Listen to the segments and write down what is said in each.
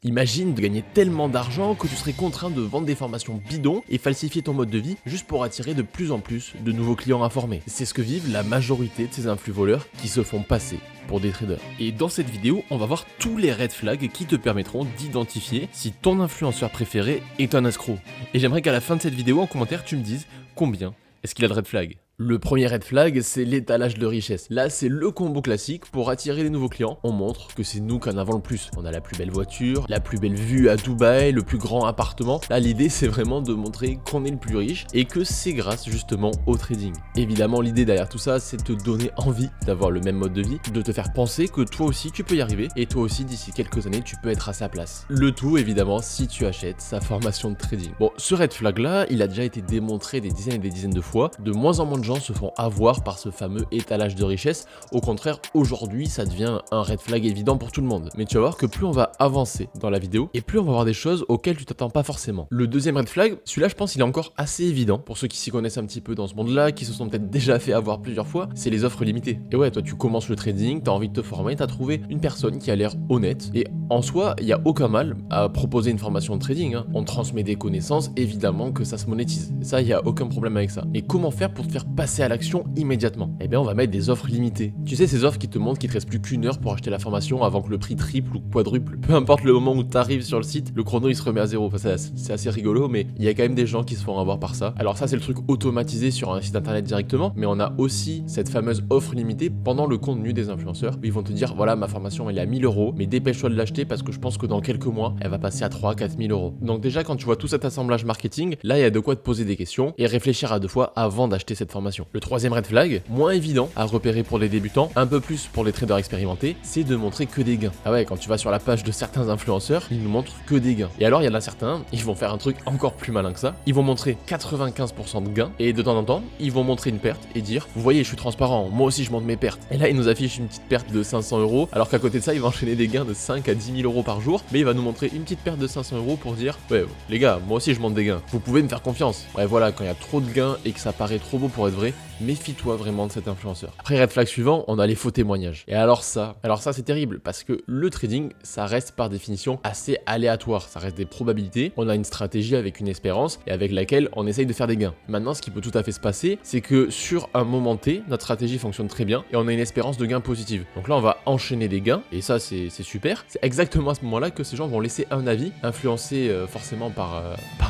Imagine de gagner tellement d'argent que tu serais contraint de vendre des formations bidons et falsifier ton mode de vie juste pour attirer de plus en plus de nouveaux clients informés. C'est ce que vivent la majorité de ces influx voleurs qui se font passer pour des traders. Et dans cette vidéo, on va voir tous les red flags qui te permettront d'identifier si ton influenceur préféré est un escroc. Et j'aimerais qu'à la fin de cette vidéo, en commentaire, tu me dises combien est-ce qu'il a de red flags. Le premier red flag, c'est l'étalage de richesse. Là, c'est le combo classique pour attirer les nouveaux clients. On montre que c'est nous qui en avons le plus. On a la plus belle voiture, la plus belle vue à Dubaï, le plus grand appartement. Là, l'idée, c'est vraiment de montrer qu'on est le plus riche et que c'est grâce justement au trading. Évidemment, l'idée derrière tout ça, c'est de te donner envie d'avoir le même mode de vie, de te faire penser que toi aussi, tu peux y arriver et toi aussi, d'ici quelques années, tu peux être à sa place. Le tout, évidemment, si tu achètes sa formation de trading. Bon, ce red flag-là, il a déjà été démontré des dizaines et des dizaines de fois. De moins en moins de gens se font avoir par ce fameux étalage de richesse. Au contraire, aujourd'hui, ça devient un red flag évident pour tout le monde. Mais tu vas voir que plus on va avancer dans la vidéo, et plus on va voir des choses auxquelles tu t'attends pas forcément. Le deuxième red flag, celui-là, je pense, il est encore assez évident pour ceux qui s'y connaissent un petit peu dans ce monde-là, qui se sont peut-être déjà fait avoir plusieurs fois, c'est les offres limitées. Et ouais, toi, tu commences le trading, t'as envie de te former, t'as trouvé une personne qui a l'air honnête, et en soi, il n'y a aucun mal à proposer une formation de trading, hein. On transmet des connaissances, évidemment que ça se monétise. Ça, il n'y a aucun problème avec ça. Mais comment faire pour te faire passer à l'action immédiatement? Eh bien, on va mettre des offres limitées. Tu sais, ces offres qui te montrent qu'il te reste plus qu'une heure pour acheter la formation avant que le prix triple ou quadruple. Peu importe le moment où tu arrives sur le site, le chrono il se remet à zéro. Enfin, c'est assez rigolo, mais il y a quand même des gens qui se font avoir par ça. Alors ça, c'est le truc automatisé sur un site internet directement, mais on a aussi cette fameuse offre limitée pendant le contenu des influenceurs où ils vont te dire, voilà, ma formation elle est à 1000 €, mais dépêche-toi de l'acheter parce que je pense que dans quelques mois, elle va passer à 3-4 000 €. Donc déjà, quand tu vois tout cet assemblage marketing, là, il y a de quoi te poser des questions et réfléchir à deux fois avant d'acheter cette formation. Le troisième red flag, moins évident à repérer pour les débutants, un peu plus pour les traders expérimentés, c'est de montrer que des gains. Ah ouais, quand tu vas sur la page de certains influenceurs, ils nous montrent que des gains. Et alors, il y en a certains, ils vont faire un truc encore plus malin que ça. Ils vont montrer 95% de gains et de temps en temps, ils vont montrer une perte et dire, vous voyez, je suis transparent, moi aussi je montre mes pertes. Et là, ils nous affichent une petite perte de 500 €, alors qu'à côté de ça, il va enchaîner des gains de 5 à 10 000 € par jour, mais il va nous montrer une petite perte de 500 € pour dire, ouais, les gars, moi aussi je monte des gains. Vous pouvez me faire confiance. Ouais, voilà, quand il y a trop de gains et que ça paraît trop beau pour être vrai, méfie-toi vraiment de cet influenceur. Après, red flag suivant, on a les faux témoignages. Et alors ça c'est terrible parce que le trading, ça reste par définition assez aléatoire. Ça reste des probabilités. On a une stratégie avec une espérance et avec laquelle on essaye de faire des gains. Maintenant, ce qui peut tout à fait se passer, c'est que sur un moment T, notre stratégie fonctionne très bien et on a une espérance de gain positive. Donc là, on va enchaîner des gains et ça, c'est super. C'est exactement à ce moment-là que ces gens vont laisser un avis, influencé forcément par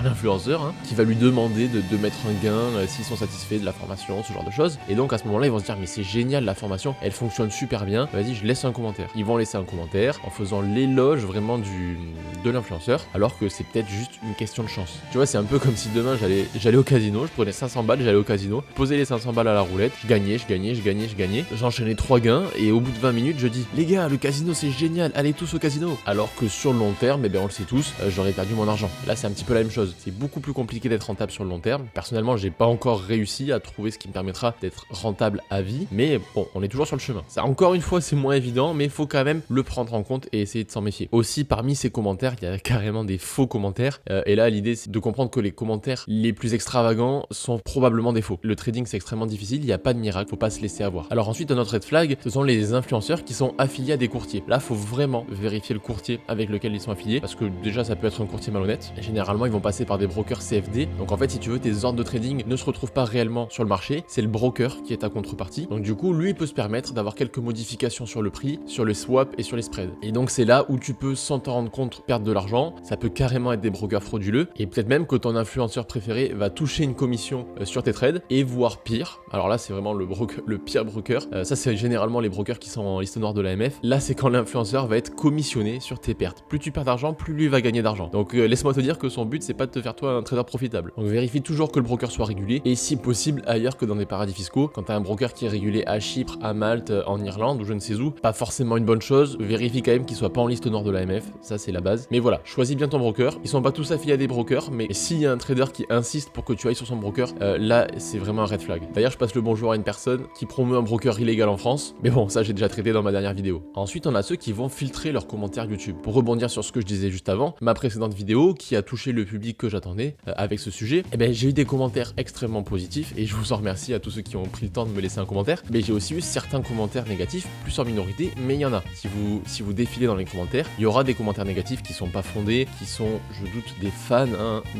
l'influenceur, hein, qui va lui demander de mettre un gain s'ils sont satisfaits de la formation, ce genre de choses. Et donc à ce moment-là, ils vont se dire, mais c'est génial, la formation, elle fonctionne super bien, vas-y, je laisse un commentaire. Ils vont laisser un commentaire en faisant l'éloge vraiment de l'influenceur, alors que c'est peut-être juste une question de chance. Tu vois, c'est un peu comme si demain j'allais au casino, je prenais 500 balles, j'allais au casino, posais les 500 balles à la roulette, je gagnais, j'enchaînais 3 gains, et au bout de 20 minutes, je dis, les gars, le casino c'est génial, allez tous au casino. Alors que sur le long terme, eh bien on le sait tous, j'aurais perdu mon argent. Là, c'est un petit peu la même chose. C'est beaucoup plus compliqué d'être rentable sur le long terme. Personnellement, j'ai pas encore réussi à trouver ce qui me permettra d'être rentable à vie, mais bon, on est toujours sur le chemin. Ça, encore une fois, c'est moins évident, mais il faut quand même le prendre en compte et essayer de s'en méfier. Aussi, parmi ces commentaires, il y a carrément des faux commentaires, et là, l'idée, c'est de comprendre que les commentaires les plus extravagants sont probablement des faux. Le trading, c'est extrêmement difficile, il n'y a pas de miracle, faut pas se laisser avoir. Alors ensuite, un autre red flag, ce sont les influenceurs qui sont affiliés à des courtiers. Là, faut vraiment vérifier le courtier avec lequel ils sont affiliés, parce que déjà, ça peut être un courtier malhonnête. Et généralement, ils vont passer par des brokers CFD. Donc en fait, si tu veux, tes ordres de trading ne se retrouvent pas réellement sur le marché, c'est le broker qui est ta contrepartie. Donc du coup, lui, il peut se permettre d'avoir quelques modifications sur le prix, sur le swap et sur les spreads. Et donc c'est là où tu peux, sans t'en rendre compte, perdre de l'argent. Ça peut carrément être des brokers frauduleux, et peut-être même que ton influenceur préféré va toucher une commission sur tes trades, et voire pire. Alors là, c'est vraiment le pire broker. Ça, c'est généralement les brokers qui sont en liste noire de l'AMF. Là, c'est quand l'influenceur va être commissionné sur tes pertes. Plus tu perds d'argent, plus lui va gagner d'argent. Donc laisse-moi te dire que son but, c'est pas de te faire toi un trader profitable. Donc vérifie toujours que le broker soit régulé, et si possible ailleurs que dans des paradis fiscaux. Quand tu as un broker qui est régulé à Chypre, à Malte, en Irlande ou je ne sais où, pas forcément une bonne chose. Vérifie quand même qu'il soit pas en liste noire de l'AMF, ça c'est la base. Mais voilà, choisis bien ton broker. Ils sont pas tous affiliés à des brokers, mais s'il y a un trader qui insiste pour que tu ailles sur son broker, là c'est vraiment un red flag. D'ailleurs, je passe le bonjour à une personne qui promeut un broker illégal en France, mais bon, ça j'ai déjà traité dans ma dernière vidéo. Ensuite, on a ceux qui vont filtrer leurs commentaires YouTube. Pour rebondir sur ce que je disais juste avant, ma précédente vidéo qui a touché le public que j'attendais avec ce sujet, eh ben j'ai eu des commentaires extrêmement positifs et je vous en remercie à tous ceux qui ont pris le temps de me laisser un commentaire, mais j'ai aussi eu certains commentaires négatifs, plus en minorité, mais il y en a. Si vous défilez dans les commentaires, il y aura des commentaires négatifs qui sont pas fondés, qui sont, je doute, des fans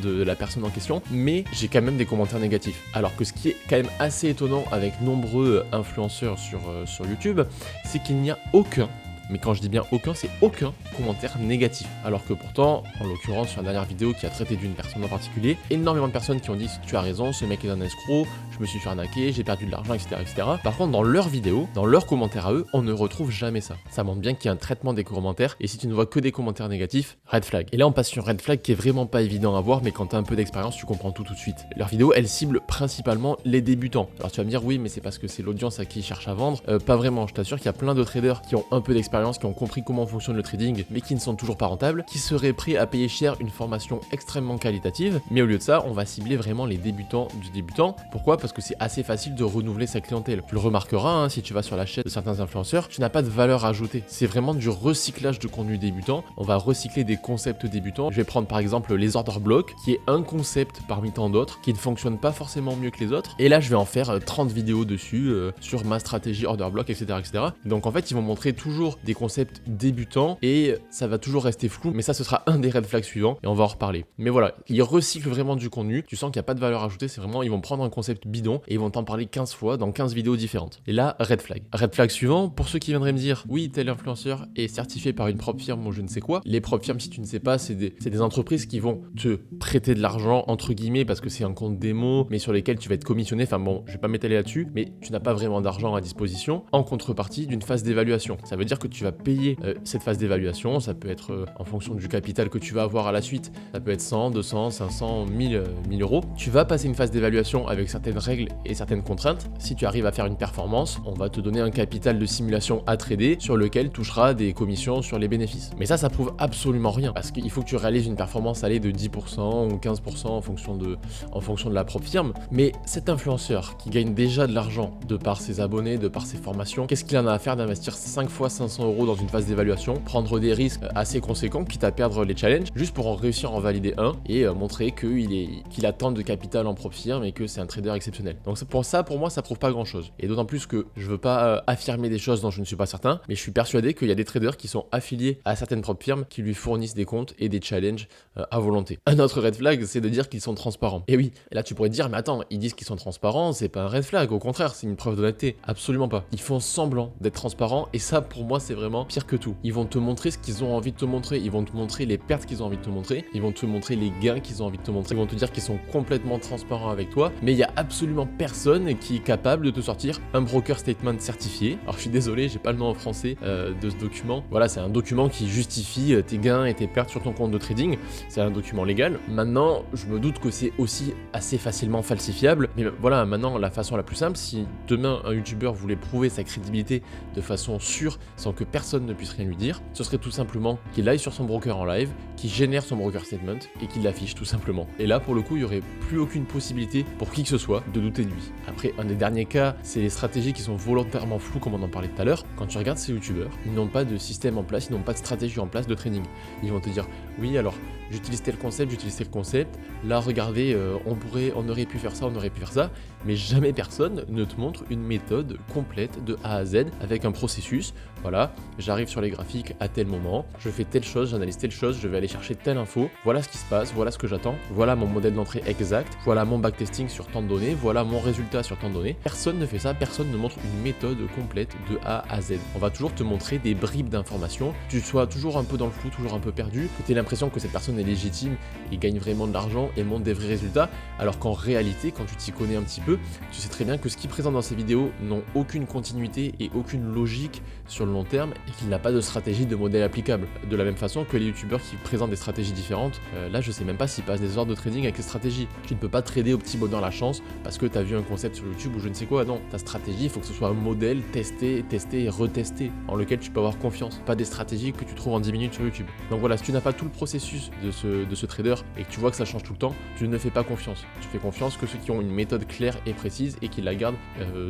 de la personne en question, mais j'ai quand même des commentaires négatifs. Alors que ce qui est quand même assez étonnant avec nombreux influenceurs sur YouTube, c'est qu'il n'y a aucun, mais quand je dis bien aucun, c'est aucun commentaire négatif. Alors que pourtant, en l'occurrence, sur la dernière vidéo qui a traité d'une personne en particulier, énormément de personnes qui ont dit « tu as raison, ce mec est un escroc, je me suis fait arnaquer, j'ai perdu de l'argent, etc., etc. » Par contre, dans leurs vidéos, dans leurs commentaires à eux, on ne retrouve jamais ça. Ça montre bien qu'il y a un traitement des commentaires, et si tu ne vois que des commentaires négatifs, red flag. Et là, on passe sur red flag qui est vraiment pas évident à voir, mais quand tu as un peu d'expérience, tu comprends tout de suite. Leurs vidéos, elles ciblent principalement les débutants. Alors tu vas me dire « oui, mais c'est parce que c'est l'audience à qui ils cherchent à vendre. » Pas vraiment, je t'assure qu'il y a plein de traders qui ont un peu d'expérience, qui ont compris comment fonctionne le trading, mais qui ne sont toujours pas rentables, qui seraient prêts à payer cher une formation extrêmement qualitative, mais au lieu de ça, on va cibler vraiment les débutants du débutant. Pourquoi? Parce que c'est assez facile de renouveler sa clientèle. Tu le remarqueras, si tu vas sur la chaîne de certains influenceurs, tu n'as pas de valeur ajoutée. C'est vraiment du recyclage de contenu débutant. On va recycler des concepts débutants. Je vais prendre par exemple les order blocks, qui est un concept parmi tant d'autres, qui ne fonctionne pas forcément mieux que les autres. Et là, je vais en faire 30 vidéos dessus, sur ma stratégie order block, etc., etc. Donc en fait, ils vont montrer toujours des concepts débutants et ça va toujours rester flou, mais ça ce sera un des red flags suivants et on va en reparler. Mais voilà, ils recyclent vraiment du contenu, tu sens qu'il n'y a pas de valeur ajoutée, c'est vraiment, ils vont prendre un concept bidon et ils vont t'en parler 15 fois dans 15 vidéos différentes. Et là, red flag. Red flag suivant, pour ceux qui viendraient me dire, oui, tel influenceur est certifié par une propre firme ou je ne sais quoi. Les propres firmes, si tu ne sais pas, c'est des entreprises qui vont te prêter de l'argent, entre guillemets, parce que c'est un compte démo, mais sur lesquels tu vas être commissionné. Enfin bon, je vais pas m'étaler là-dessus, mais tu n'as pas vraiment d'argent à disposition en contrepartie d'une phase d'évaluation. Ça veut dire que tu vas payer cette phase d'évaluation, ça peut être en fonction du capital que tu vas avoir à la suite, ça peut être 100, 200, 500, 1000 euros. Tu vas passer une phase d'évaluation avec certaines règles et certaines contraintes. Si tu arrives à faire une performance, on va te donner un capital de simulation à trader sur lequel touchera des commissions sur les bénéfices. Mais ça prouve absolument rien parce qu'il faut que tu réalises une performance allée de 10% ou 15% en fonction de la propre firme. Mais cet influenceur qui gagne déjà de l'argent de par ses abonnés, de par ses formations, qu'est-ce qu'il en a à faire d'investir 5 fois 500 euros dans une phase d'évaluation, prendre des risques assez conséquents, quitte à perdre les challenges, juste pour en réussir à en valider un et montrer qu'il a tant de capital en propre firme et que c'est un trader exceptionnel. Donc pour moi, ça prouve pas grand chose. Et d'autant plus que je veux pas affirmer des choses dont je ne suis pas certain, mais je suis persuadé qu'il y a des traders qui sont affiliés à certaines propres firmes qui lui fournissent des comptes et des challenges à volonté. Un autre red flag, c'est de dire qu'ils sont transparents. Et oui, et là tu pourrais te dire, mais attends, ils disent qu'ils sont transparents, c'est pas un red flag, au contraire, c'est une preuve d'honnêteté. Absolument pas. Ils font semblant d'être transparents et ça, pour moi, c'est vraiment pire que tout. Ils vont te montrer ce qu'ils ont envie de te montrer, ils vont te montrer les pertes qu'ils ont envie de te montrer, ils vont te montrer les gains qu'ils ont envie de te montrer, ils vont te dire qu'ils sont complètement transparents avec toi, mais il y a absolument personne qui est capable de te sortir un broker statement certifié. Alors je suis désolé, j'ai pas le nom en français de ce document. Voilà, c'est un document qui justifie tes gains et tes pertes sur ton compte de trading. C'est un document légal. Maintenant, je me doute que c'est aussi assez facilement falsifiable, mais voilà, maintenant la façon la plus simple, si demain un youtubeur voulait prouver sa crédibilité de façon sûre sans que personne ne puisse rien lui dire, ce serait tout simplement qu'il aille sur son broker en live, qu'il génère son broker statement et qu'il l'affiche tout simplement. Et là, pour le coup, il n'y aurait plus aucune possibilité pour qui que ce soit de douter de lui. Après, un des derniers cas, c'est les stratégies qui sont volontairement floues, comme on en parlait tout à l'heure. Quand tu regardes ces youtubeurs, ils n'ont pas de système en place, ils n'ont pas de stratégie en place de trading. Ils vont te dire, oui, alors j'utilise tel concept, là regardez, on aurait pu faire ça, on aurait pu faire ça, mais jamais personne ne te montre une méthode complète de A à Z avec un processus. Voilà, j'arrive sur les graphiques à tel moment, je fais telle chose, j'analyse telle chose, je vais aller chercher telle info, voilà ce qui se passe, voilà ce que j'attends, voilà mon modèle d'entrée exact, voilà mon backtesting sur tant de données, voilà mon résultat sur tant de données. Personne ne fait ça, personne ne montre une méthode complète de A à Z. On va toujours te montrer des bribes d'informations, tu sois toujours un peu dans le flou, toujours un peu perdu, que tu aies l'impression que cette personne est légitime et gagne vraiment de l'argent et montre des vrais résultats, alors qu'en réalité, quand tu t'y connais un petit peu, tu sais très bien que ce qu'il présente dans ses vidéos n'ont aucune continuité et aucune logique sur le long terme et qu'il n'a pas de stratégie de modèle applicable. De la même façon que les youtubeurs qui présentent des stratégies différentes, là je sais même pas s'ils passent des ordres de trading avec les stratégies. Tu ne peux pas trader au petit bonheur la chance parce que tu as vu un concept sur YouTube ou je ne sais quoi. Non, ta stratégie, il faut que ce soit un modèle testé et retesté en lequel tu peux avoir confiance. Pas des stratégies que tu trouves en 10 minutes sur YouTube. Donc voilà, si tu n'as pas tout le processus de ce trader et que tu vois que ça change tout le temps, tu ne fais pas confiance. Tu fais confiance que ceux qui ont une méthode claire et précise et qui la gardent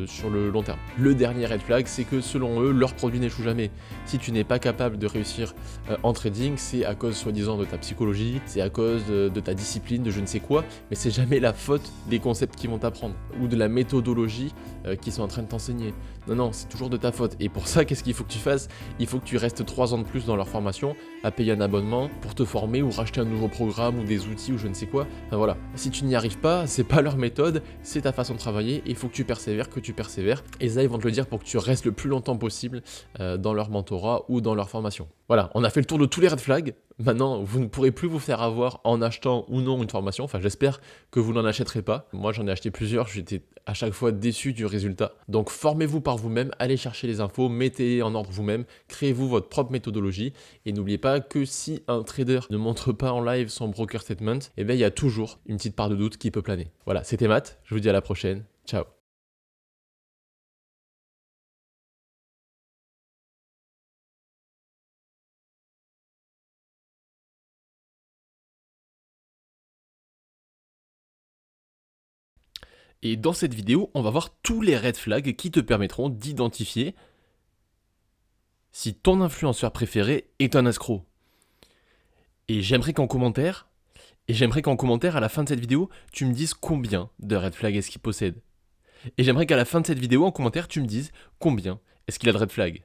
sur le long terme. Le dernier red flag, c'est que selon eux, leur produit n'échoue jamais. Si tu n'es pas capable de réussir en trading, c'est à cause soi-disant de ta psychologie, c'est à cause de ta discipline, de je ne sais quoi, mais c'est jamais la faute des concepts qu'ils vont t'apprendre ou de la méthodologie qu'ils sont en train de t'enseigner. Non, non, c'est toujours de ta faute. Et pour ça, qu'est-ce qu'il faut que tu fasses? Il faut que tu restes 3 ans de plus dans leur formation, à payer un abonnement pour te former ou racheter un nouveau programme ou des outils ou je ne sais quoi. Enfin voilà, si tu n'y arrives pas, c'est pas leur méthode, c'est ta façon de travailler et il faut que tu persévères, Et ça, ils vont te le dire pour que tu restes le plus longtemps possible dans leur mentorat ou dans leur formation. Voilà, on a fait le tour de tous les red flags. Maintenant, vous ne pourrez plus vous faire avoir en achetant ou non une formation. Enfin, j'espère que vous n'en achèterez pas. Moi, j'en ai acheté plusieurs. J'étais à chaque fois déçu du résultat. Donc, formez-vous par vous-même. Allez chercher les infos. Mettez en ordre vous-même. Créez-vous votre propre méthodologie. Et n'oubliez pas que si un trader ne montre pas en live son broker statement, eh bien, il y a toujours une petite part de doute qui peut planer. Voilà, c'était Matt. Je vous dis à la prochaine. Ciao. Et dans cette vidéo, on va voir tous les red flags qui te permettront d'identifier si ton influenceur préféré est un escroc. Et j'aimerais qu'en commentaire, à la fin de cette vidéo, tu me dises combien de red flags est-ce qu'il possède. Et j'aimerais qu'à la fin de cette vidéo, en commentaire, tu me dises combien est-ce qu'il a de red flags.